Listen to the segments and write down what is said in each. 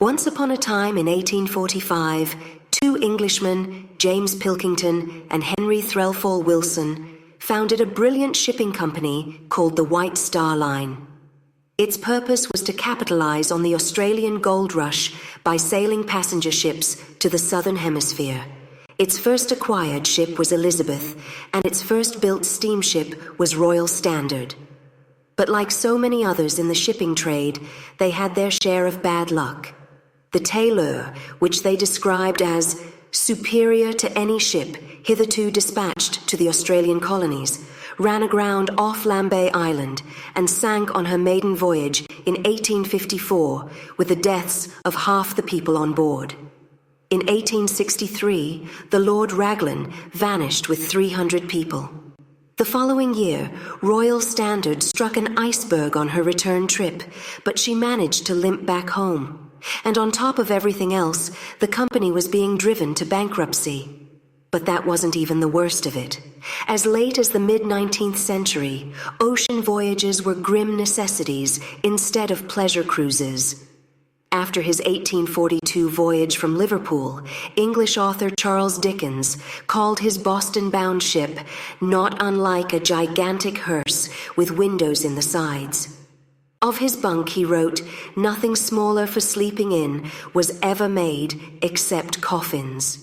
Once upon a time in 1845, two Englishmen, James Pilkington and Henry Threlfall Wilson, founded a brilliant shipping company called the White Star Line. Its purpose was to capitalize on the Australian gold rush by sailing passenger ships to the Southern Hemisphere. Its first acquired ship was Elizabeth, and its first built steamship was Royal Standard. But like so many others in the shipping trade, they had their share of bad luck. The Taileur, which they described as superior to any ship hitherto dispatched to the Australian colonies, ran aground off Lambay Island and sank on her maiden voyage in 1854 with the deaths of half the people on board. In 1863, the Lord Raglan vanished with 300 people. The following year, Royal Standard struck an iceberg on her return trip, but she managed to limp back home. And on top of everything else, the company was being driven to bankruptcy. But that wasn't even the worst of it. As late as the mid-19th century, ocean voyages were grim necessities instead of pleasure cruises. After his 1842 voyage from Liverpool, English author Charles Dickens called his Boston-bound ship not unlike a gigantic hearse with windows in the sides. Of his bunk he wrote, "Nothing smaller for sleeping in was ever made except coffins."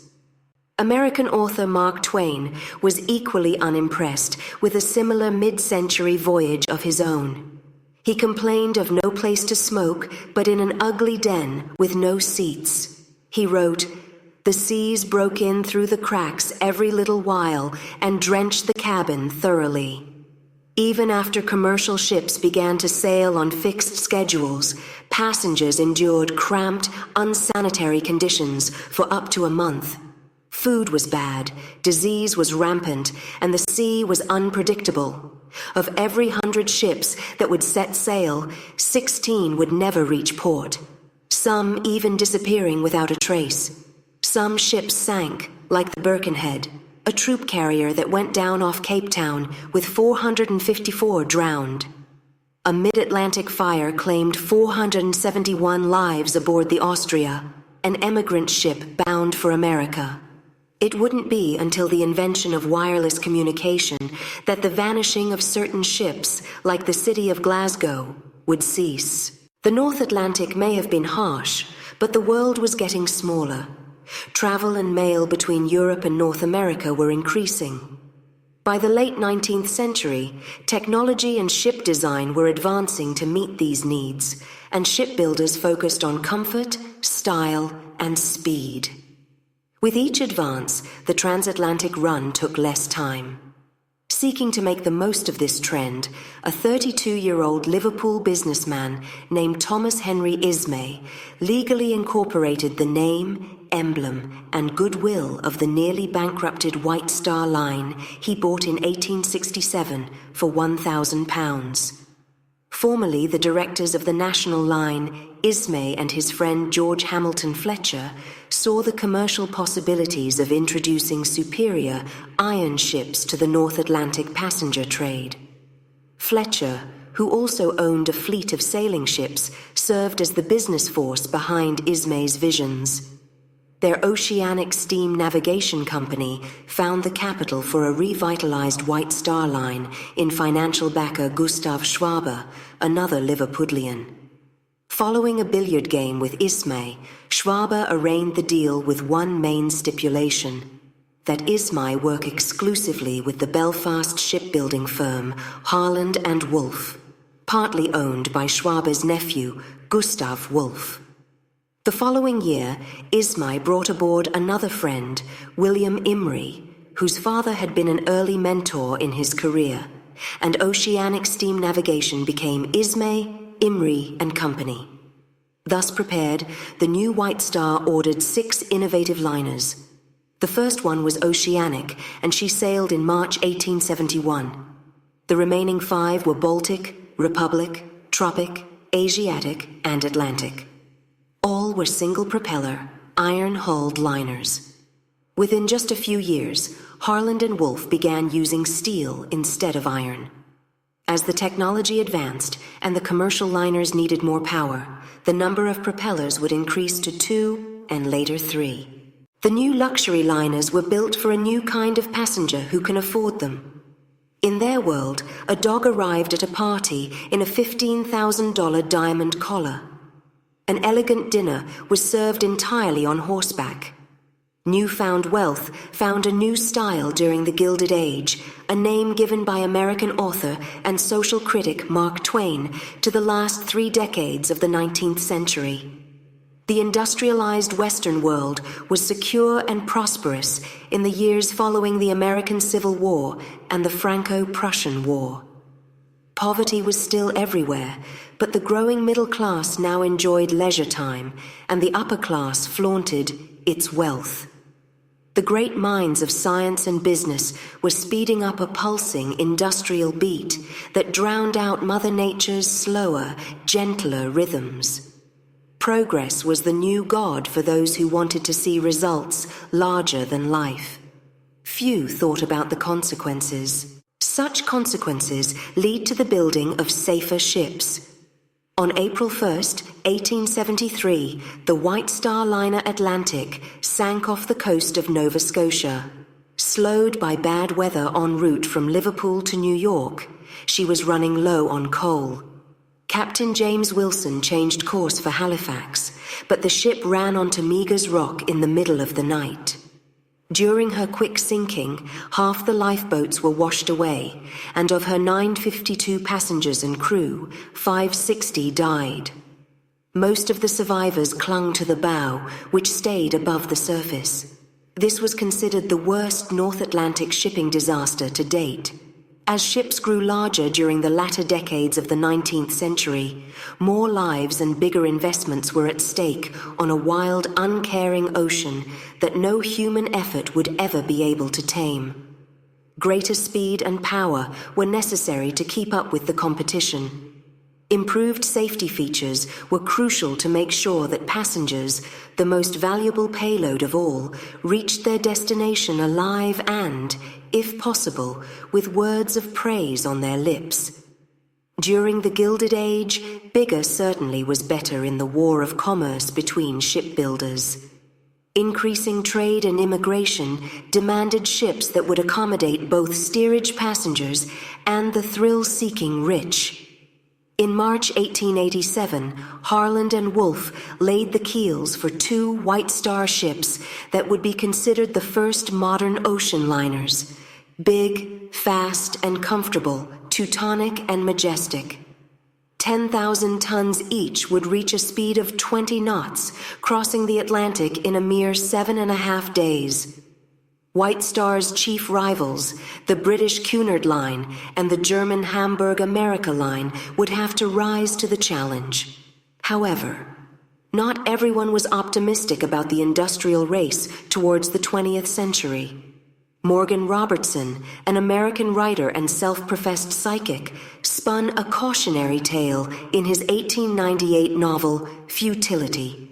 American author Mark Twain was equally unimpressed with a similar mid-century voyage of his own. He complained of no place to smoke but in an ugly den with no seats. He wrote, "The seas broke in through the cracks every little while and drenched the cabin thoroughly." Even after commercial ships began to sail on fixed schedules, passengers endured cramped, unsanitary conditions for up to a month. Food was bad, disease was rampant, and the sea was unpredictable. Of every 100 ships that would set sail, 16 would never reach port, some even disappearing without a trace. Some ships sank, like the Birkenhead, a troop carrier that went down off Cape Town with 454 drowned. A mid-Atlantic fire claimed 471 lives aboard the Austria, an emigrant ship bound for America. It wouldn't be until the invention of wireless communication that the vanishing of certain ships, like the city of Glasgow, would cease. The North Atlantic may have been harsh, but the world was getting smaller. Travel and mail between Europe and North America were increasing. By the late 19th century, technology and ship design were advancing to meet these needs, and shipbuilders focused on comfort, style, and speed. With each advance, the transatlantic run took less time. Seeking to make the most of this trend, a 32-year-old Liverpool businessman named Thomas Henry Ismay legally incorporated the name, emblem, and goodwill of the nearly bankrupted White Star Line he bought in 1867 for £1,000. Formerly the directors of the National Line, Ismay and his friend George Hamilton Fletcher, saw the commercial possibilities of introducing superior iron ships to the North Atlantic passenger trade. Fletcher, who also owned a fleet of sailing ships, served as the business force behind Ismay's visions. Their Oceanic Steam Navigation Company found the capital for a revitalized White Star Line in financial backer Gustav Schwabe, another Liverpudlian. Following a billiard game with Ismay, Schwabe arranged the deal with one main stipulation: that Ismay work exclusively with the Belfast shipbuilding firm Harland and Wolff, partly owned by Schwabe's nephew, Gustav Wolff. The following year, Ismay brought aboard another friend, William Imrie, whose father had been an early mentor in his career, and Oceanic Steam Navigation became Ismay, Imrie and Company. Thus prepared, the new White Star ordered 6 innovative liners. The first one was Oceanic, and she sailed in March 1871. The remaining 5 were Baltic, Republic, Tropic, Asiatic, and Atlantic. All were single-propeller, iron-hulled liners. Within just a few years, Harland and Wolff began using steel instead of iron. As the technology advanced and the commercial liners needed more power, the number of propellers would increase to 2 and later 3. The new luxury liners were built for a new kind of passenger who can afford them. In their world, a dog arrived at a party in a $15,000 diamond collar. An elegant dinner was served entirely on horseback. Newfound wealth found a new style during the Gilded Age, a name given by American author and social critic Mark Twain to the last 3 decades of the 19th century. The industrialized Western world was secure and prosperous in the years following the American Civil War and the Franco-Prussian War. Poverty was still everywhere, but the growing middle class now enjoyed leisure time, and the upper class flaunted its wealth. The great minds of science and business were speeding up a pulsing industrial beat that drowned out Mother Nature's slower, gentler rhythms. Progress was the new god for those who wanted to see results larger than life. Few thought about the consequences. Such consequences lead to the building of safer ships. On April 1st, 1873, the White Star liner Atlantic sank off the coast of Nova Scotia. Slowed by bad weather en route from Liverpool to New York, she was running low on coal. Captain James Wilson changed course for Halifax, but the ship ran onto Meagher's Rock in the middle of the night. During her quick sinking, half the lifeboats were washed away, and of her 952 passengers and crew, 560 died. Most of the survivors clung to the bow, which stayed above the surface. This was considered the worst North Atlantic shipping disaster to date. As ships grew larger during the latter decades of the 19th century, more lives and bigger investments were at stake on a wild, uncaring ocean that no human effort would ever be able to tame. Greater speed and power were necessary to keep up with the competition. Improved safety features were crucial to make sure that passengers, the most valuable payload of all, reached their destination alive and, if possible, with words of praise on their lips. During the Gilded Age, bigger certainly was better in the war of commerce between shipbuilders. Increasing trade and immigration demanded ships that would accommodate both steerage passengers and the thrill-seeking rich. In March 1887, Harland and Wolff laid the keels for 2 White Star ships that would be considered the first modern ocean liners. Big, fast, and comfortable, Teutonic and majestic. 10,000 tons each would reach a speed of 20 knots, crossing the Atlantic in a mere 7.5 days. White Star's chief rivals, the British Cunard Line and the German Hamburg America Line, would have to rise to the challenge. However, not everyone was optimistic about the industrial race towards the 20th century. Morgan Robertson, an American writer and self-professed psychic, spun a cautionary tale in his 1898 novel, Futility.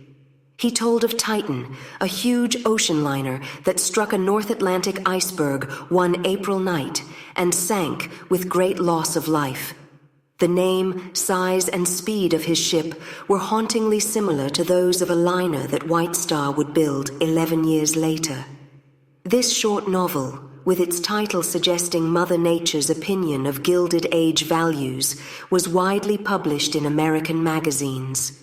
He told of Titan, a huge ocean liner that struck a North Atlantic iceberg one April night and sank with great loss of life. The name, size, and speed of his ship were hauntingly similar to those of a liner that White Star would build 11 years later. This short novel, with its title suggesting Mother Nature's opinion of Gilded Age values, was widely published in American magazines.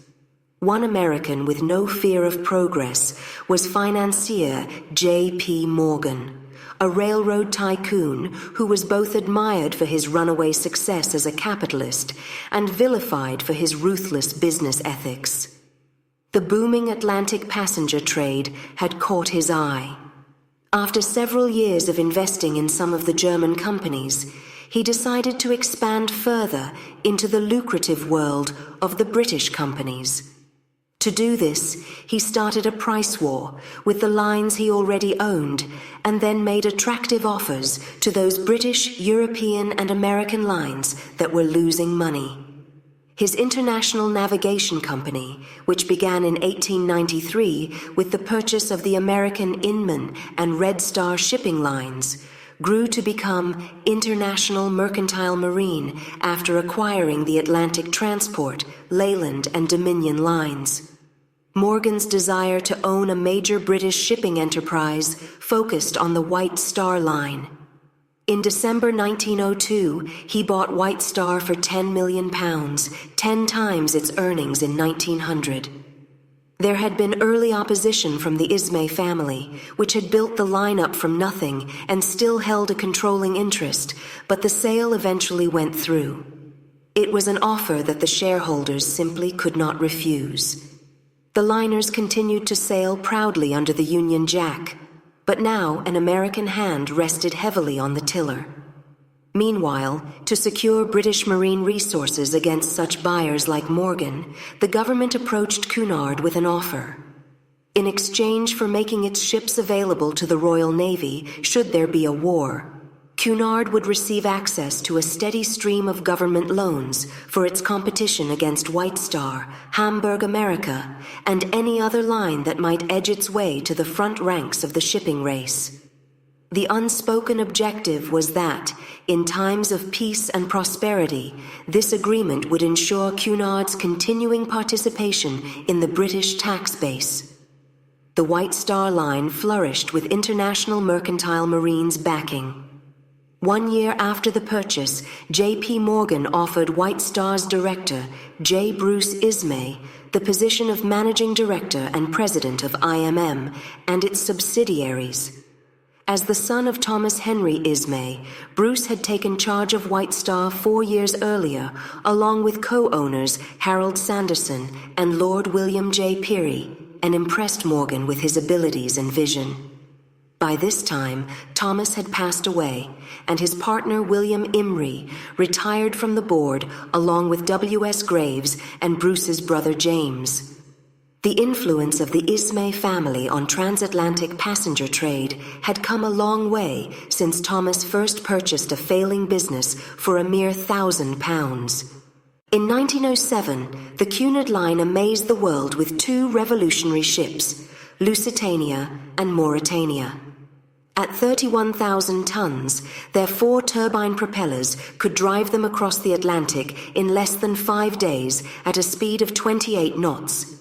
One American with no fear of progress was financier J.P. Morgan, a railroad tycoon who was both admired for his runaway success as a capitalist and vilified for his ruthless business ethics. The booming Atlantic passenger trade had caught his eye. After several years of investing in some of the German companies, he decided to expand further into the lucrative world of the British companies. To do this, he started a price war with the lines he already owned and then made attractive offers to those British, European, and American lines that were losing money. His International Navigation Company, which began in 1893 with the purchase of the American Inman and Red Star shipping lines, grew to become International Mercantile Marine after acquiring the Atlantic Transport, Leyland, and Dominion lines. Morgan's desire to own a major British shipping enterprise focused on the White Star Line. In December 1902, he bought White Star for £10 million, 10 times its earnings in 1900. There had been early opposition from the Ismay family, which had built the line up from nothing and still held a controlling interest, but the sale eventually went through. It was an offer that the shareholders simply could not refuse. The liners continued to sail proudly under the Union Jack, but now an American hand rested heavily on the tiller. Meanwhile, to secure British marine resources against such buyers like Morgan, the government approached Cunard with an offer. In exchange for making its ships available to the Royal Navy should there be a war, Cunard would receive access to a steady stream of government loans for its competition against White Star, Hamburg America, and any other line that might edge its way to the front ranks of the shipping race. The unspoken objective was that, in times of peace and prosperity, this agreement would ensure Cunard's continuing participation in the British tax base. The White Star Line flourished with International Mercantile Marine's backing. 1 year after the purchase, J.P. Morgan offered White Star's director, J. Bruce Ismay, the position of managing director and president of IMM and its subsidiaries. As the son of Thomas Henry Ismay, Bruce had taken charge of White Star 4 years earlier, along with co-owners Harold Sanderson and Lord William J. Peary, and impressed Morgan with his abilities and vision. By this time, Thomas had passed away, and his partner William Imrie retired from the board along with W.S. Graves and Bruce's brother James. The influence of the Ismay family on transatlantic passenger trade had come a long way since Thomas first purchased a failing business for a mere £1,000. In 1907, the Cunard Line amazed the world with 2 revolutionary ships, Lusitania and Mauretania. At 31,000 tons, their 4 turbine propellers could drive them across the Atlantic in less than 5 days at a speed of 28 knots.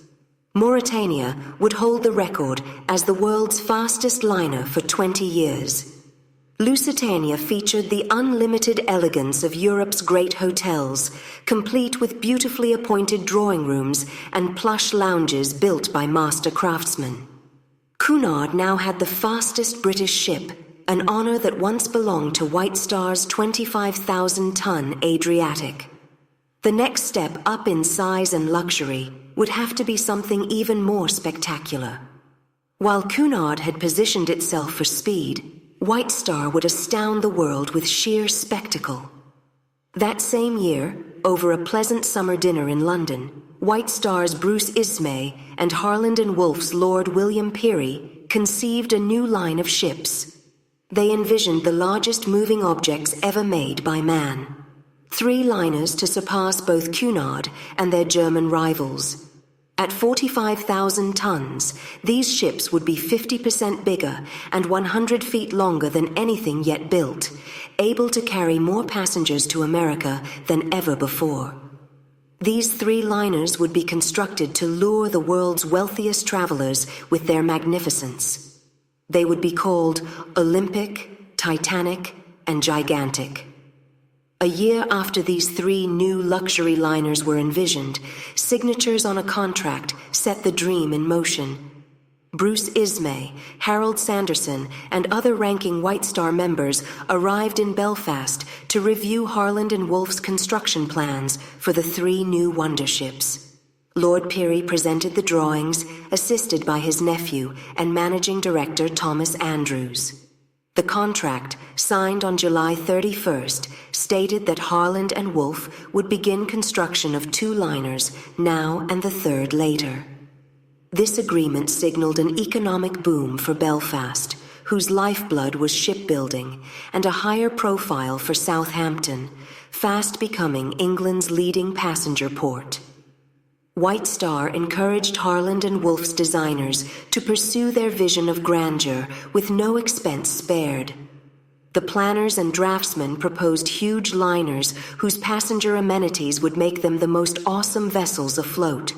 Mauretania would hold the record as the world's fastest liner for 20 years. Lusitania featured the unlimited elegance of Europe's great hotels, complete with beautifully appointed drawing rooms and plush lounges built by master craftsmen. Cunard now had the fastest British ship, an honor that once belonged to White Star's 25,000-ton Adriatic. The next step up in size and luxury would have to be something even more spectacular. While Cunard had positioned itself for speed, White Star would astound the world with sheer spectacle. That same year, over a pleasant summer dinner in London, White Star's Bruce Ismay and Harland and Wolff's Lord William Peary conceived a new line of ships. They envisioned the largest moving objects ever made by man. 3 liners to surpass both Cunard and their German rivals. At 45,000 tons, these ships would be 50% bigger and 100 feet longer than anything yet built, able to carry more passengers to America than ever before. These 3 liners would be constructed to lure the world's wealthiest travelers with their magnificence. They would be called Olympic, Titanic, and Gigantic. A year after these 3 new luxury liners were envisioned, signatures on a contract set the dream in motion. Bruce Ismay, Harold Sanderson, and other ranking White Star members arrived in Belfast to review Harland and Wolff's construction plans for the 3 new wonder ships. Lord Peary presented the drawings, assisted by his nephew and managing director Thomas Andrews. The contract, signed on July 31st, stated that Harland and Wolff would begin construction of 2 liners now and the 3rd later. This agreement signaled an economic boom for Belfast, whose lifeblood was shipbuilding, and a higher profile for Southampton, fast becoming England's leading passenger port. White Star encouraged Harland and Wolff's designers to pursue their vision of grandeur with no expense spared. The planners and draftsmen proposed huge liners whose passenger amenities would make them the most awesome vessels afloat.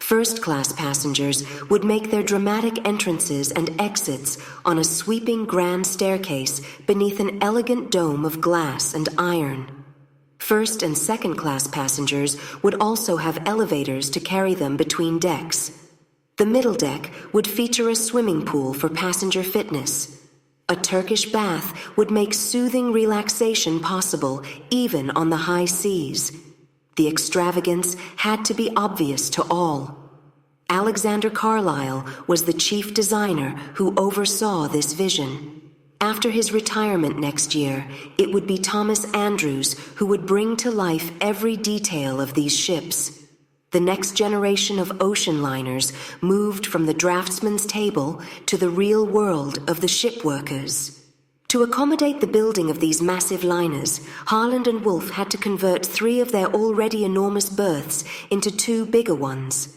First-class passengers would make their dramatic entrances and exits on a sweeping grand staircase beneath an elegant dome of glass and iron. First- and second-class passengers would also have elevators to carry them between decks. The middle deck would feature a swimming pool for passenger fitness. A Turkish bath would make soothing relaxation possible even on the high seas. The extravagance had to be obvious to all. Alexander Carlyle was the chief designer who oversaw this vision. After his retirement next year, it would be Thomas Andrews who would bring to life every detail of these ships. The next generation of ocean liners moved from the draftsman's table to the real world of the ship workers. To accommodate the building of these massive liners, Harland and Wolff had to convert 3 of their already enormous berths into 2 bigger ones.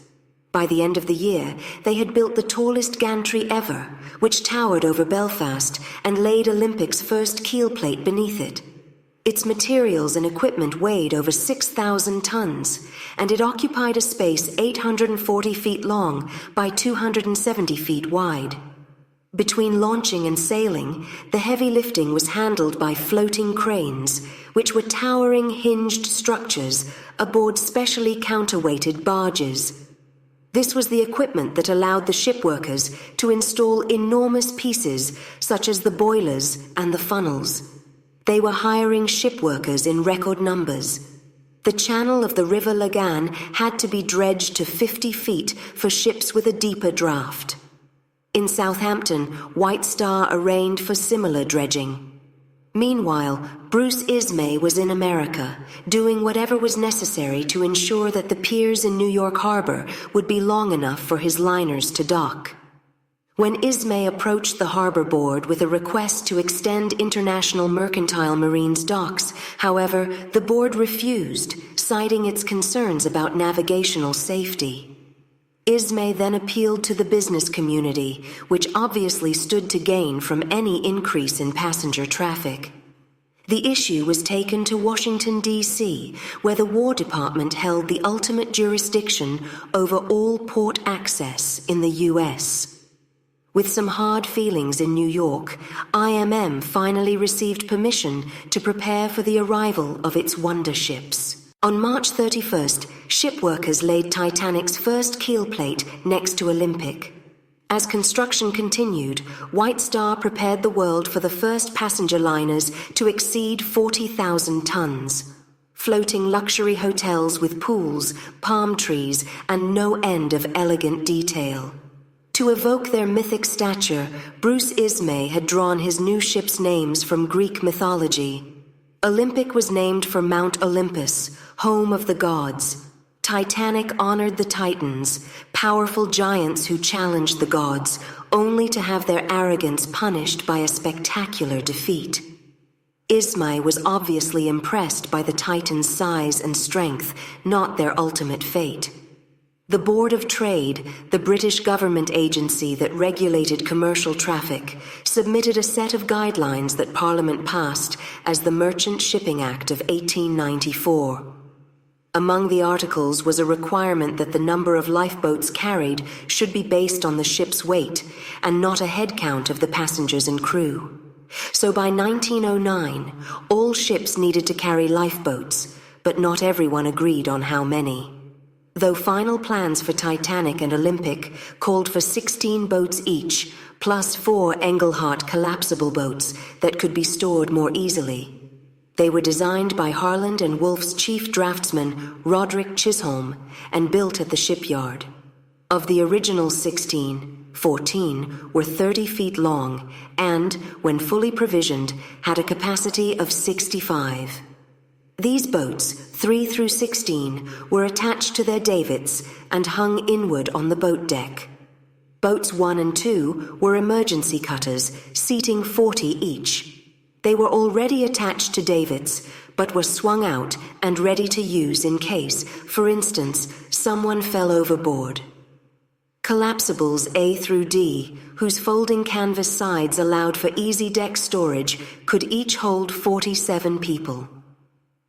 By the end of the year, they had built the tallest gantry ever, which towered over Belfast and laid Olympic's first keel plate beneath it. Its materials and equipment weighed over 6,000 tons, and it occupied a space 840 feet long by 270 feet wide. Between launching and sailing, the heavy lifting was handled by floating cranes, which were towering hinged structures aboard specially counterweighted barges. This was the equipment that allowed the shipworkers to install enormous pieces such as the boilers and the funnels. They were hiring shipworkers in record numbers. The channel of the River Lagan had to be dredged to 50 feet for ships with a deeper draft. In Southampton, White Star arranged for similar dredging. Meanwhile, Bruce Ismay was in America, doing whatever was necessary to ensure that the piers in New York Harbor would be long enough for his liners to dock. When Ismay approached the Harbor Board with a request to extend International Mercantile Marine's docks, however, the board refused, citing its concerns about navigational safety. Ismay then appealed to the business community, which obviously stood to gain from any increase in passenger traffic. The issue was taken to Washington, D.C., where the War Department held the ultimate jurisdiction over all port access in the U.S. With some hard feelings in New York, IMM finally received permission to prepare for the arrival of its wonder ships. On March 31st, shipworkers laid Titanic's first keel plate next to Olympic. As construction continued, White Star prepared the world for the first passenger liners to exceed 40,000 tons. Floating luxury hotels with pools, palm trees, and no end of elegant detail. To evoke their mythic stature, Bruce Ismay had drawn his new ships' names from Greek mythology. Olympic was named for Mount Olympus, home of the gods. Titanic honored the Titans, powerful giants who challenged the gods, only to have their arrogance punished by a spectacular defeat. Ismay was obviously impressed by the Titans' size and strength, not their ultimate fate. The Board of Trade, the British government agency that regulated commercial traffic, submitted a set of guidelines that Parliament passed as the Merchant Shipping Act of 1894. Among the articles was a requirement that the number of lifeboats carried should be based on the ship's weight and not a head count of the passengers and crew. So by 1909, all ships needed to carry lifeboats, but not everyone agreed on how many. Though final plans for Titanic and Olympic called for 16 boats each, plus 4 Engelhart collapsible boats that could be stored more easily. They were designed by Harland and Wolff's chief draftsman, Roderick Chisholm, and built at the shipyard. Of the original 16, 14 were 30 feet long and, when fully provisioned, had a capacity of 65. These boats, 3 through 16, were attached to their davits and hung inward on the boat deck. Boats 1 and 2 were emergency cutters, seating 40 each. They were already attached to davits, but were swung out and ready to use in case, for instance, someone fell overboard. Collapsibles A through D, whose folding canvas sides allowed for easy deck storage, could each hold 47 people.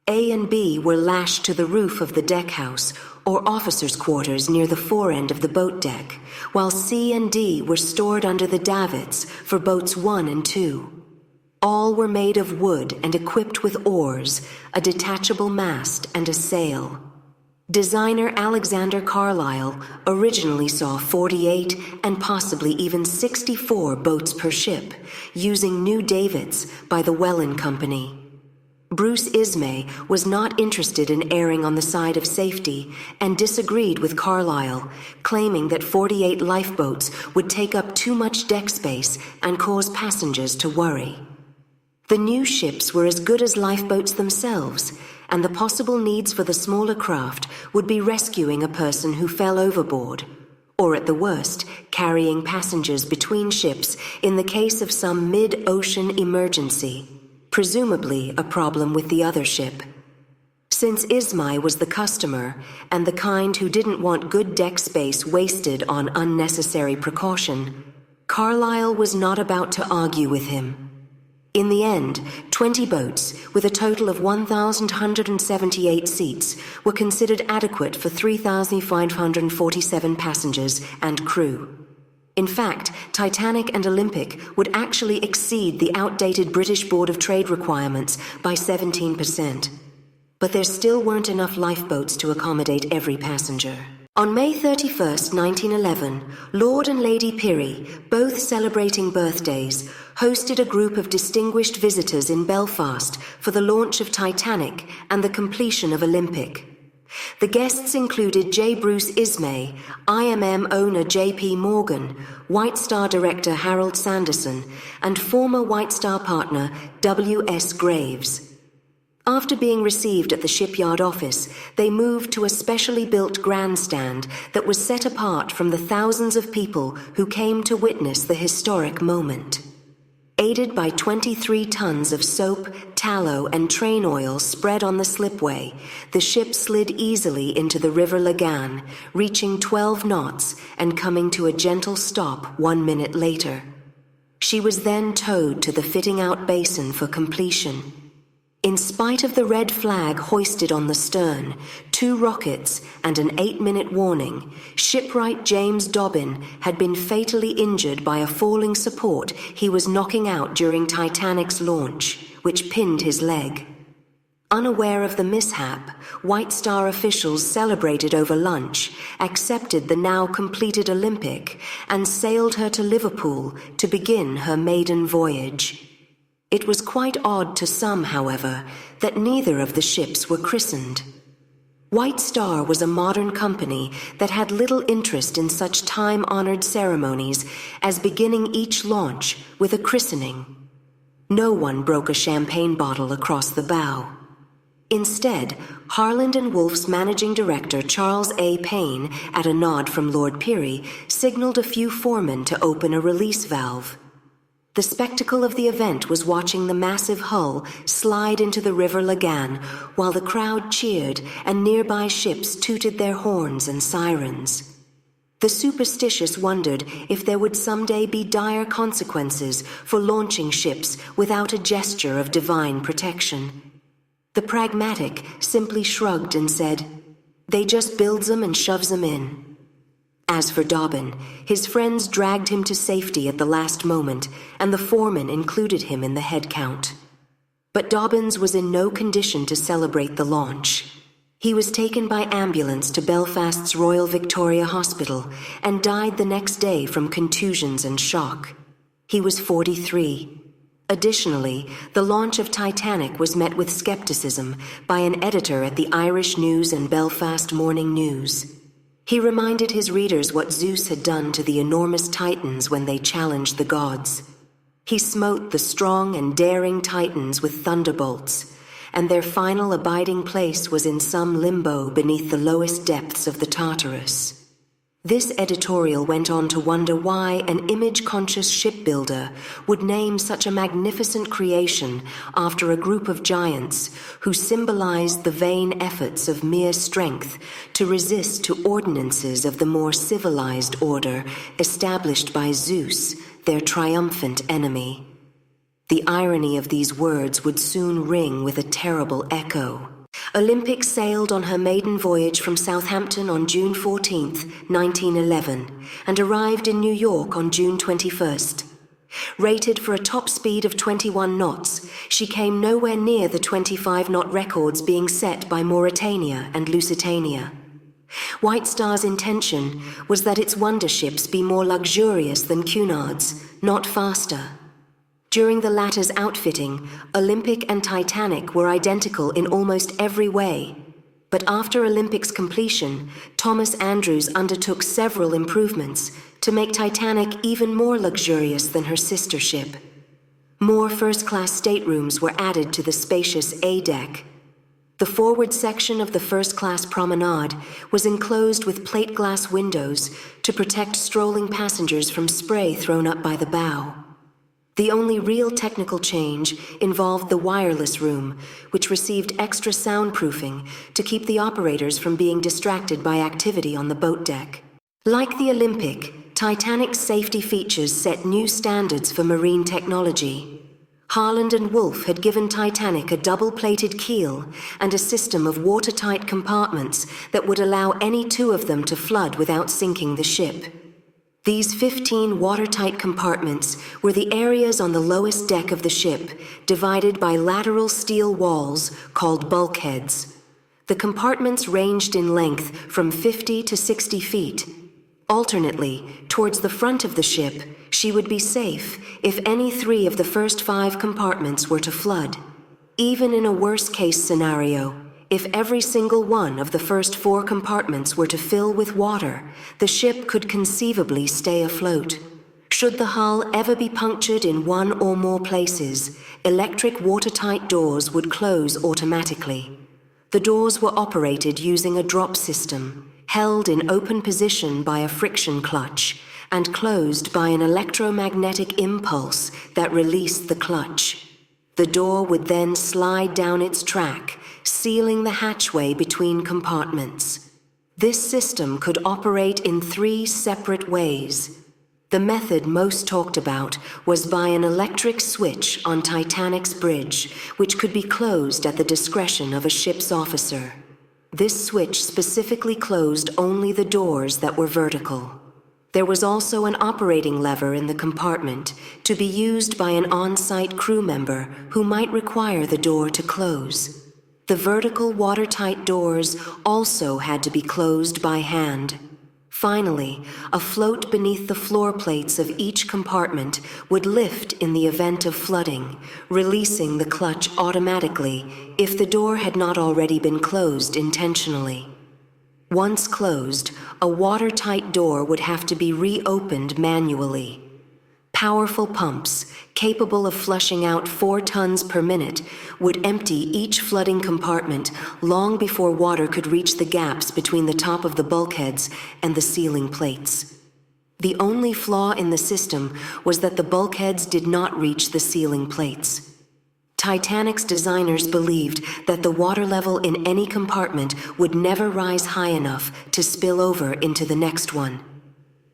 A and B were lashed to the roof of the deckhouse, or officers' quarters near the forend of the boat deck, while C and D were stored under the davits for boats 1 and 2. All were made of wood and equipped with oars, a detachable mast, and a sail. Designer Alexander Carlyle originally saw 48 and possibly even 64 boats per ship, using new davits by the Welland Company. Bruce Ismay was not interested in erring on the side of safety and disagreed with Carlyle, claiming that 48 lifeboats would take up too much deck space and cause passengers to worry. The new ships were as good as lifeboats themselves, and the possible needs for the smaller craft would be rescuing a person who fell overboard, or at the worst, carrying passengers between ships in the case of some mid-ocean emergency, presumably a problem with the other ship. Since Ismay was the customer, and the kind who didn't want good deck space wasted on unnecessary precaution, Carlyle was not about to argue with him. In the end, 20 boats, with a total of 1,178 seats, were considered adequate for 3,547 passengers and crew. In fact, Titanic and Olympic would actually exceed the outdated British Board of Trade requirements by 17%. But there still weren't enough lifeboats to accommodate every passenger. On May 31, 1911, Lord and Lady Pirrie, both celebrating birthdays, hosted a group of distinguished visitors in Belfast for the launch of Titanic and the completion of Olympic. The guests included J. Bruce Ismay, IMM owner J.P. Morgan, White Star director Harold Sanderson, and former White Star partner W.S. Graves. After being received at the shipyard office, they moved to a specially built grandstand that was set apart from the thousands of people who came to witness the historic moment. Aided by 23 tons of soap, tallow, and train oil spread on the slipway, the ship slid easily into the River Lagan, reaching 12 knots and coming to a gentle stop 1 minute later. She was then towed to the fitting-out basin for completion. In spite of the red flag hoisted on the stern, 2 rockets, and an 8-minute warning, shipwright James Dobbin had been fatally injured by a falling support he was knocking out during Titanic's launch, which pinned his leg. Unaware of the mishap, White Star officials celebrated over lunch, accepted the now completed Olympic, and sailed her to Liverpool to begin her maiden voyage. It was quite odd to some, however, that neither of the ships were christened. White Star was a modern company that had little interest in such time-honored ceremonies as beginning each launch with a christening. No one broke a champagne bottle across the bow. Instead, Harland & Wolff's managing director Charles A. Payne, at a nod from Lord Pirrie, signaled a few foremen to open a release valve. The spectacle of the event was watching the massive hull slide into the River Lagan while the crowd cheered and nearby ships tooted their horns and sirens. The superstitious wondered if there would someday be dire consequences for launching ships without a gesture of divine protection. The pragmatic simply shrugged and said, "They just builds 'em and shoves 'em in." As for Dobbin, his friends dragged him to safety at the last moment, and the foreman included him in the head count. But Dobbins was in no condition to celebrate the launch. He was taken by ambulance to Belfast's Royal Victoria Hospital and died the next day from contusions and shock. He was 43. Additionally, the launch of Titanic was met with skepticism by an editor at the Irish News and Belfast Morning News. He reminded his readers what Zeus had done to the enormous Titans when they challenged the gods. He smote the strong and daring Titans with thunderbolts, and their final abiding place was in some limbo beneath the lowest depths of the Tartarus. This editorial went on to wonder why an image-conscious shipbuilder would name such a magnificent creation after a group of giants who symbolized the vain efforts of mere strength to resist to ordinances of the more civilized order established by Zeus, their triumphant enemy. The irony of these words would soon ring with a terrible echo. Olympic sailed on her maiden voyage from Southampton on June 14, 1911, and arrived in New York on June 21st. Rated for a top speed of 21 knots, she came nowhere near the 25-knot records being set by Mauretania and Lusitania. White Star's intention was that its wonder ships be more luxurious than Cunard's, not faster. During the latter's outfitting, Olympic and Titanic were identical in almost every way. But after Olympic's completion, Thomas Andrews undertook several improvements to make Titanic even more luxurious than her sister ship. More first-class staterooms were added to the spacious A deck. The forward section of the first-class promenade was enclosed with plate glass windows to protect strolling passengers from spray thrown up by the bow. The only real technical change involved the wireless room, which received extra soundproofing to keep the operators from being distracted by activity on the boat deck. Like the Olympic, Titanic's safety features set new standards for marine technology. Harland and Wolff had given Titanic a double-plated keel and a system of watertight compartments that would allow any two of them to flood without sinking the ship. These 15 watertight compartments were the areas on the lowest deck of the ship, divided by lateral steel walls called bulkheads. The compartments ranged in length from 50 to 60 feet. Alternately, towards the front of the ship, she would be safe if any 3 of the first 5 compartments were to flood. Even in a worst-case scenario, if every single one of the first 4 compartments were to fill with water, the ship could conceivably stay afloat. Should the hull ever be punctured in one or more places, electric watertight doors would close automatically. The doors were operated using a drop system, held in open position by a friction clutch, and closed by an electromagnetic impulse that released the clutch. The door would then slide down its track, sealing the hatchway between compartments. This system could operate in 3 separate ways. The method most talked about was by an electric switch on Titanic's bridge, which could be closed at the discretion of a ship's officer. This switch specifically closed only the doors that were vertical. There was also an operating lever in the compartment to be used by an on-site crew member who might require the door to close. The vertical watertight doors also had to be closed by hand. Finally, a float beneath the floor plates of each compartment would lift in the event of flooding, releasing the clutch automatically if the door had not already been closed intentionally. Once closed, a watertight door would have to be reopened manually. Powerful pumps, capable of flushing out 4 tons per minute, would empty each flooding compartment long before water could reach the gaps between the top of the bulkheads and the ceiling plates. The only flaw in the system was that the bulkheads did not reach the ceiling plates. Titanic's designers believed that the water level in any compartment would never rise high enough to spill over into the next one.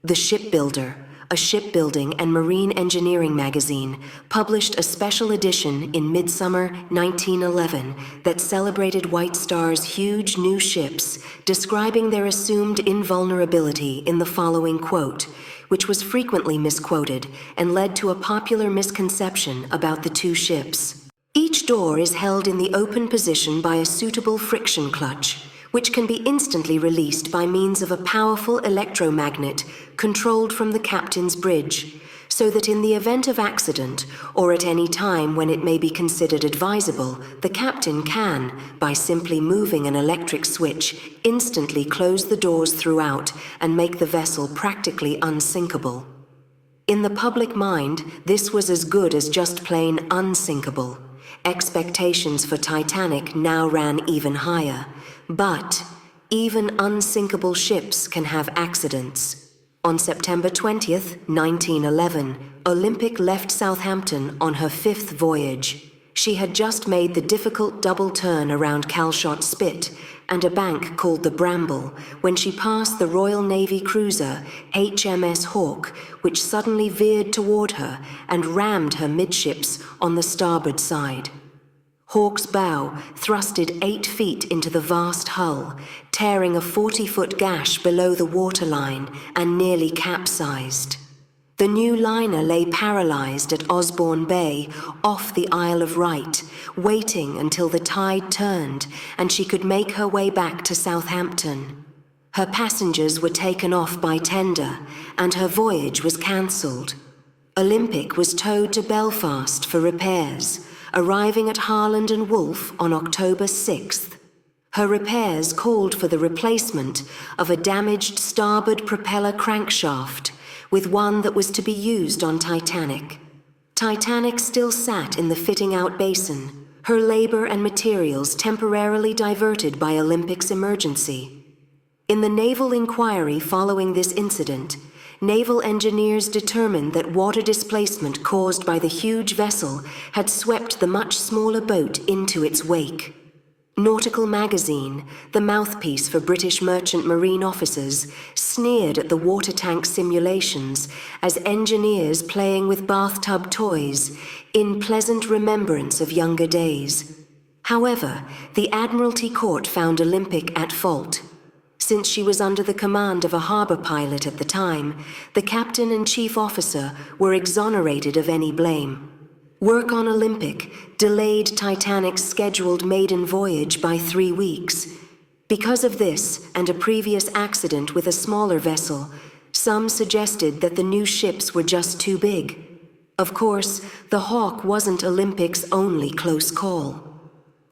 The Shipbuilder, a shipbuilding and marine engineering magazine, published a special edition in midsummer 1911 that celebrated White Star's huge new ships, describing their assumed invulnerability in the following quote, which was frequently misquoted and led to a popular misconception about the 2 ships. Each door is held in the open position by a suitable friction clutch, which can be instantly released by means of a powerful electromagnet controlled from the captain's bridge, so that in the event of accident, or at any time when it may be considered advisable, the captain can, by simply moving an electric switch, instantly close the doors throughout and make the vessel practically unsinkable. In the public mind, this was as good as just plain unsinkable. Expectations for Titanic now ran even higher. But even unsinkable ships can have accidents. On September 20th, 1911, Olympic left Southampton on her 5th voyage. She had just made the difficult double turn around Calshot Spit and a bank called the Bramble when she passed the Royal Navy cruiser HMS Hawke, which suddenly veered toward her and rammed her midships on the starboard side. Hawke's bow thrusted 8 feet into the vast hull, tearing a 40-foot gash below the waterline and nearly capsized. The new liner lay paralyzed at Osborne Bay, off the Isle of Wight, waiting until the tide turned and she could make her way back to Southampton. Her passengers were taken off by tender, and her voyage was cancelled. Olympic was towed to Belfast for repairs, arriving at Harland and Wolff on October 6th. Her repairs called for the replacement of a damaged starboard propeller crankshaft with one that was to be used on Titanic. Titanic still sat in the fitting-out basin, her labor and materials temporarily diverted by Olympic's emergency. In the naval inquiry following this incident, naval engineers determined that water displacement caused by the huge vessel had swept the much smaller boat into its wake. Nautical Magazine, the mouthpiece for British merchant marine officers, sneered at the water tank simulations as engineers playing with bathtub toys in pleasant remembrance of younger days. However, the Admiralty Court found Olympic at fault. Since she was under the command of a harbor pilot at the time, the captain and chief officer were exonerated of any blame. Work on Olympic delayed Titanic's scheduled maiden voyage by 3 weeks. Because of this and a previous accident with a smaller vessel, some suggested that the new ships were just too big. Of course, the Hawke wasn't Olympic's only close call.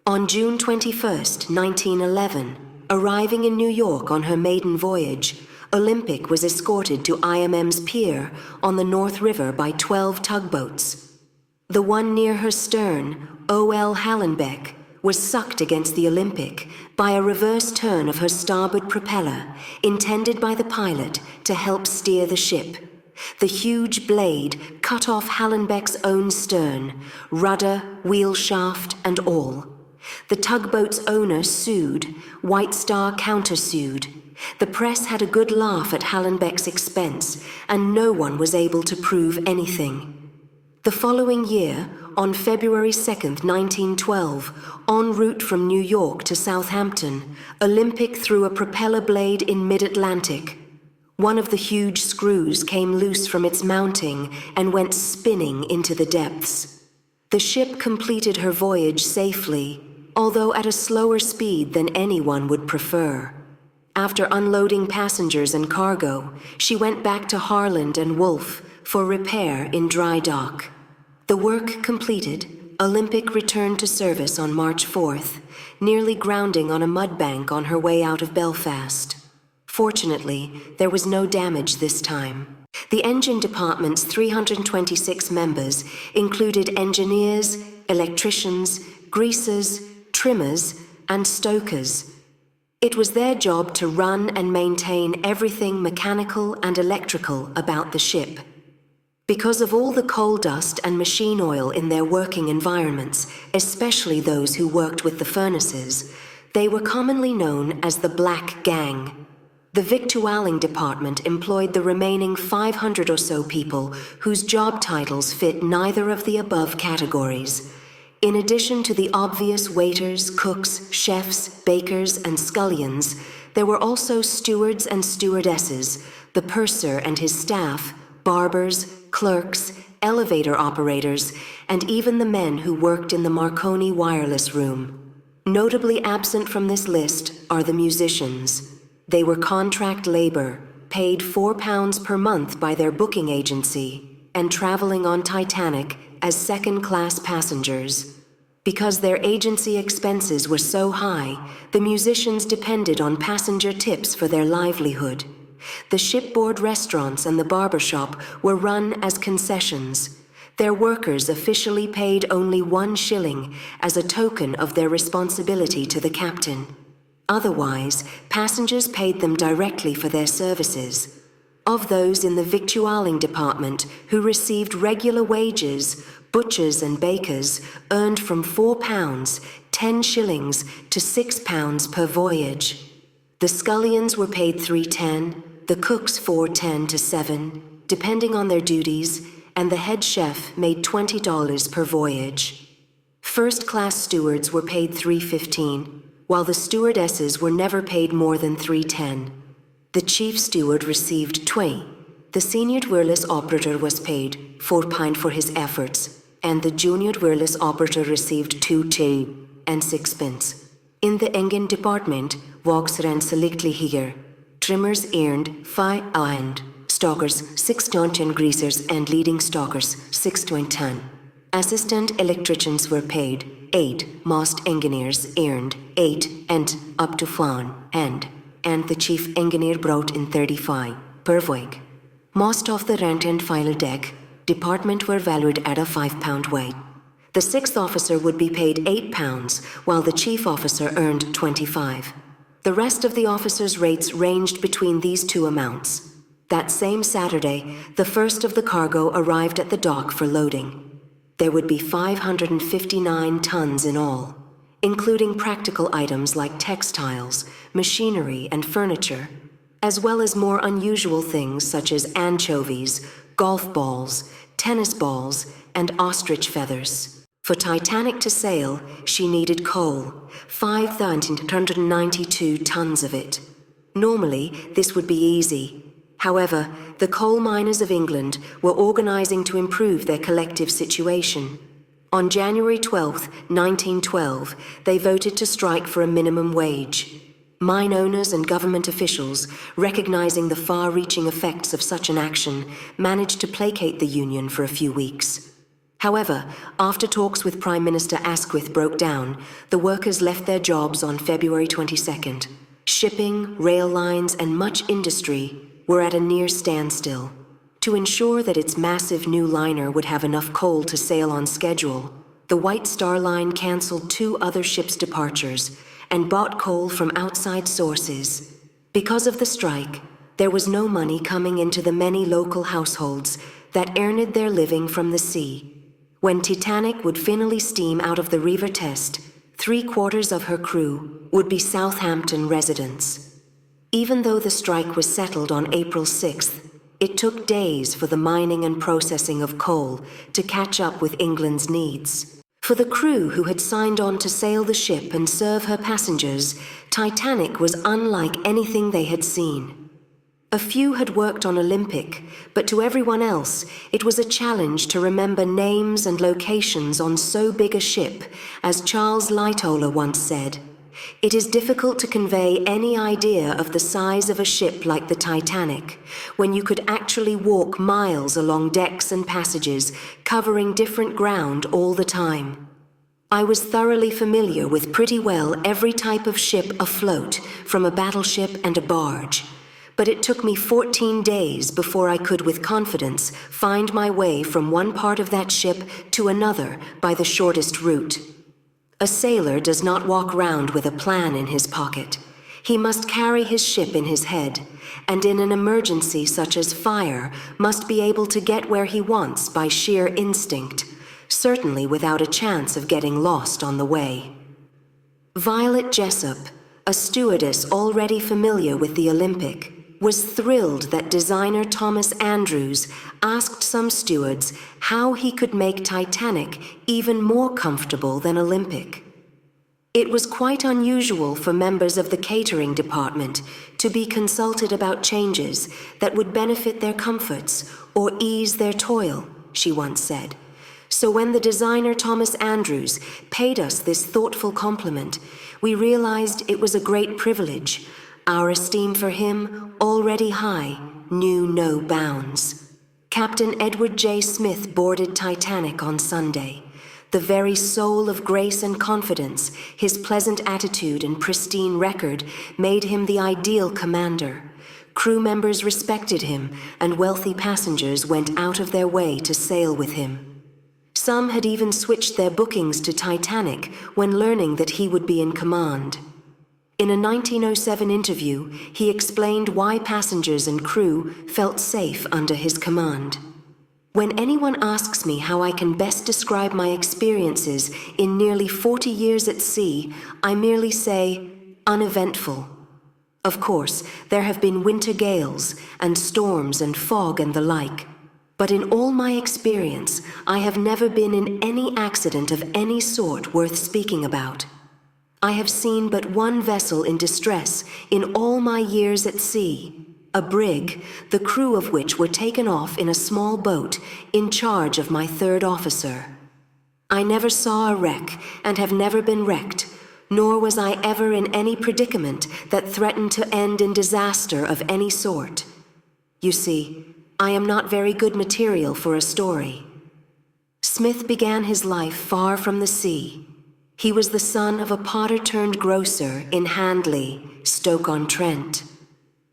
On June 21st, 1911, arriving in New York on her maiden voyage, Olympic was escorted to IMM's pier on the North River by 12 tugboats. The one near her stern, O.L. Hallenbeck, was sucked against the Olympic by a reverse turn of her starboard propeller, intended by the pilot to help steer the ship. The huge blade cut off Hallenbeck's own stern, rudder, wheel shaft, and all. The tugboat's owner sued, White Star countersued. The press had a good laugh at Hallenbeck's expense, and no one was able to prove anything. The following year, on February 2nd, 1912, en route from New York to Southampton, Olympic threw a propeller blade in mid-Atlantic. One of the huge screws came loose from its mounting and went spinning into the depths. The ship completed her voyage safely, although at a slower speed than anyone would prefer. After unloading passengers and cargo, she went back to Harland and Wolff for repair in dry dock. The work completed, Olympic returned to service on March 4th, nearly grounding on a mud bank on her way out of Belfast. Fortunately, there was no damage this time. The engine department's 326 members included engineers, electricians, greasers, trimmers, and stokers. It was their job to run and maintain everything mechanical and electrical about the ship. Because of all the coal dust and machine oil in their working environments, especially those who worked with the furnaces, they were commonly known as the Black Gang. The victualling department employed the remaining 500 or so people whose job titles fit neither of the above categories. In addition to the obvious waiters, cooks, chefs, bakers, and scullions, there were also stewards and stewardesses, the purser and his staff, barbers, clerks, elevator operators, and even the men who worked in the Marconi wireless room. Notably absent from this list are the musicians. They were contract labor, paid £4 per month by their booking agency, and traveling on Titanic as second-class passengers. Because their agency expenses were so high, the musicians depended on passenger tips for their livelihood. The shipboard restaurants and the barbershop were run as concessions. Their workers officially paid only 1 shilling as a token of their responsibility to the captain. Otherwise, passengers paid them directly for their services. Of those in the victualling department who received regular wages, butchers and bakers earned from £4, 10 shillings to £6 per voyage. The scullions were paid £3.10, the cooks £4.10 to £7, depending on their duties, and the head chef made $20 per voyage. First-class stewards were paid $3.15, while the stewardesses were never paid more than $3.10. The chief steward received £20. The senior wireless operator was paid £4 for his efforts, and the junior wireless operator received £2 and 6 pence. In the engine department, Vox ran selectly here. Trimmers earned 5 and stockers 6 and greasers and leading stockers 6 10. Assistant electricians were paid 8. Most engineers earned 8 and up to 1 and the chief engineer brought in 35 per week. Most of the rent and file deck department were valued at a £5 weight. The sixth officer would be paid £8, while the chief officer earned 25. The rest of the officers' rates ranged between these two amounts. That same Saturday, the first of the cargo arrived at the dock for loading. There would be 559 tons in all, including practical items like textiles, machinery, and furniture, as well as more unusual things such as anchovies, golf balls, tennis balls, and ostrich feathers. For Titanic to sail, she needed coal, 592 tons of it. Normally, this would be easy. However, the coal miners of England were organizing to improve their collective situation. On January 12, 1912, they voted to strike for a minimum wage. Mine owners and government officials, recognizing the far-reaching effects of such an action, managed to placate the union for a few weeks. However, after talks with Prime Minister Asquith broke down, the workers left their jobs on February 22nd. Shipping, rail lines, and much industry were at a near standstill. To ensure that its massive new liner would have enough coal to sail on schedule, the White Star Line canceled 2 other ships' departures and bought coal from outside sources. Because of the strike, there was no money coming into the many local households that earned their living from the sea. When Titanic would finally steam out of the River Test, 3/4 of her crew would be Southampton residents. Even though the strike was settled on April 6th, it took days for the mining and processing of coal to catch up with England's needs. For the crew who had signed on to sail the ship and serve her passengers, Titanic was unlike anything they had seen. A few had worked on Olympic, but to everyone else, it was a challenge to remember names and locations on so big a ship, as Charles Lightoller once said. It is difficult to convey any idea of the size of a ship like the Titanic, when you could actually walk miles along decks and passages, covering different ground all the time. I was thoroughly familiar with pretty well every type of ship afloat, from a battleship and a barge. But it took me 14 days before I could with confidence find my way from one part of that ship to another by the shortest route. A sailor does not walk round with a plan in his pocket. He must carry his ship in his head, and in an emergency such as fire, must be able to get where he wants by sheer instinct, certainly without a chance of getting lost on the way. Violet Jessup, a stewardess already familiar with the Olympic, was thrilled that designer Thomas Andrews asked some stewards how he could make Titanic even more comfortable than Olympic. It was quite unusual for members of the catering department to be consulted about changes that would benefit their comforts or ease their toil, she once said. So when the designer Thomas Andrews paid us this thoughtful compliment, we realized it was a great privilege. Our esteem for him, already high, knew no bounds. Captain Edward J. Smith boarded Titanic on Sunday. The very soul of grace and confidence, his pleasant attitude and pristine record made him the ideal commander. Crew members respected him, and wealthy passengers went out of their way to sail with him. Some had even switched their bookings to Titanic when learning that he would be in command. In a 1907 interview, he explained why passengers and crew felt safe under his command. When anyone asks me how I can best describe my experiences in nearly 40 years at sea, I merely say, uneventful. Of course, there have been winter gales and storms and fog and the like, but in all my experience, I have never been in any accident of any sort worth speaking about. I have seen but one vessel in distress in all my years at sea, a brig, the crew of which were taken off in a small boat in charge of my third officer. I never saw a wreck and have never been wrecked, nor was I ever in any predicament that threatened to end in disaster of any sort. You see, I am not very good material for a story. Smith began his life far from the sea. He was the son of a potter-turned-grocer in Handley, Stoke-on-Trent.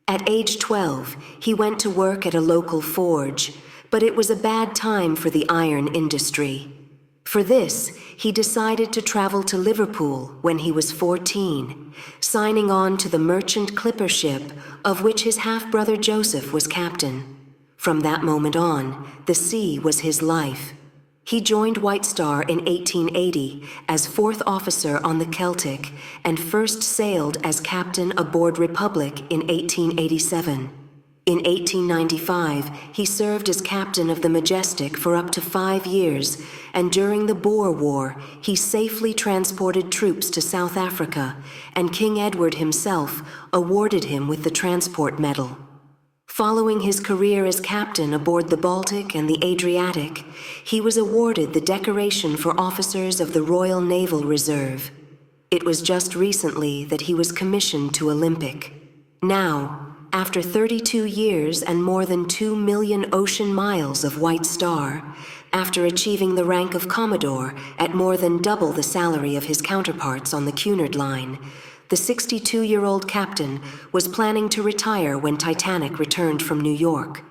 At age 12, he went to work at a local forge, but it was a bad time for the iron industry. For this, he decided to travel to Liverpool when he was 14, signing on to the merchant clipper ship of which his half-brother Joseph was captain. From that moment on, the sea was his life. He joined White Star in 1880 as fourth officer on the Celtic and first sailed as captain aboard Republic in 1887. In 1895, he served as captain of the Majestic for up to 5 years, and during the Boer War, he safely transported troops to South Africa, and King Edward himself awarded him with the Transport Medal. Following his career as captain aboard the Baltic and the Adriatic, he was awarded the decoration for officers of the Royal Naval Reserve. It was just recently that he was commissioned to Olympic. Now, after 32 years and more than 2 million ocean miles of White Star, after achieving the rank of Commodore at more than double the salary of his counterparts on the Cunard Line, the 62-year-old captain was planning to retire when Titanic returned from New York.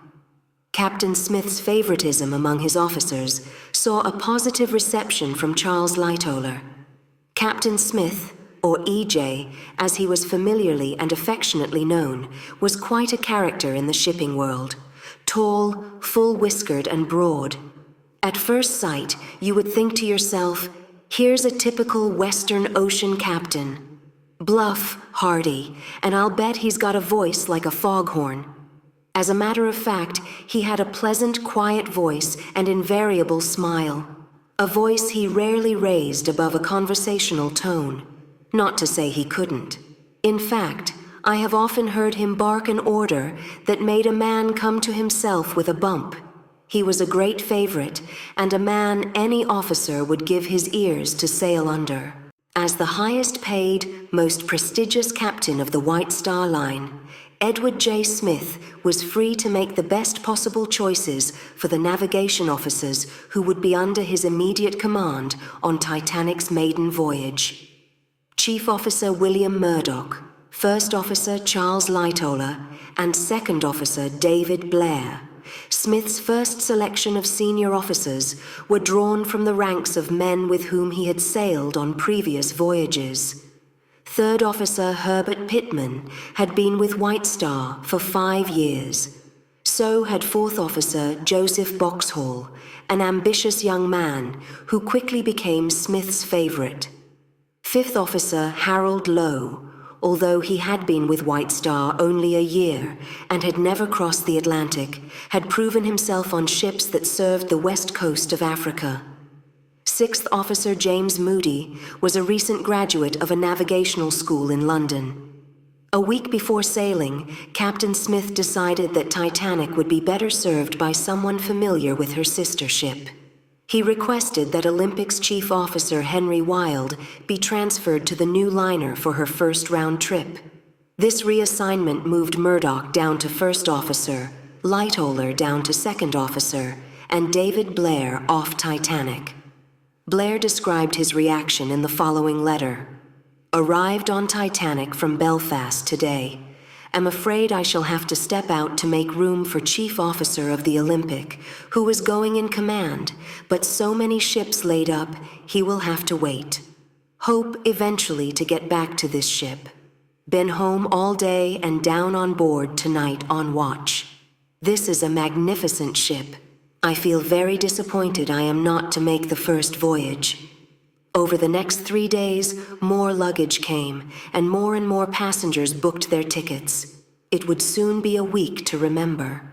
Captain Smith's favoritism among his officers saw a positive reception from Charles Lightoller. Captain Smith, or E.J., as he was familiarly and affectionately known, was quite a character in the shipping world. Tall, full-whiskered, and broad. At first sight, you would think to yourself, here's a typical Western Ocean captain. Bluff, hardy, and I'll bet he's got a voice like a foghorn. As a matter of fact, he had a pleasant, quiet voice and invariable smile. A voice he rarely raised above a conversational tone. Not to say he couldn't. In fact, I have often heard him bark an order that made a man come to himself with a bump. He was a great favorite, and a man any officer would give his ears to sail under. As the highest-paid, most prestigious captain of the White Star Line, Edward J. Smith was free to make the best possible choices for the navigation officers who would be under his immediate command on Titanic's maiden voyage. Chief Officer William Murdoch, First Officer Charles Lightoller, and Second Officer David Blair, Smith's first selection of senior officers, were drawn from the ranks of men with whom he had sailed on previous voyages. Third Officer Herbert Pittman had been with White Star for 5 years. So had Fourth Officer Joseph Boxhall, an ambitious young man who quickly became Smith's favorite. Fifth Officer Harold Lowe, although he had been with White Star only a year and had never crossed the Atlantic, had proven himself on ships that served the west coast of Africa. Sixth Officer James Moody was a recent graduate of a navigational school in London. A week before sailing, Captain Smith decided that Titanic would be better served by someone familiar with her sister ship. He requested that Olympic's chief officer Henry Wilde be transferred to the new liner for her first round trip. This reassignment moved Murdoch down to first officer, Lightoller down to second officer, and David Blair off Titanic. Blair described his reaction in the following letter. Arrived on Titanic from Belfast today. Am afraid I shall have to step out to make room for Chief Officer of the Olympic, who is going in command, but so many ships laid up, he will have to wait. Hope eventually to get back to this ship. Been home all day and down on board tonight on watch. This is a magnificent ship. I feel very disappointed I am not to make the first voyage. Over the next 3 days, more luggage came, and more passengers booked their tickets. It would soon be a week to remember.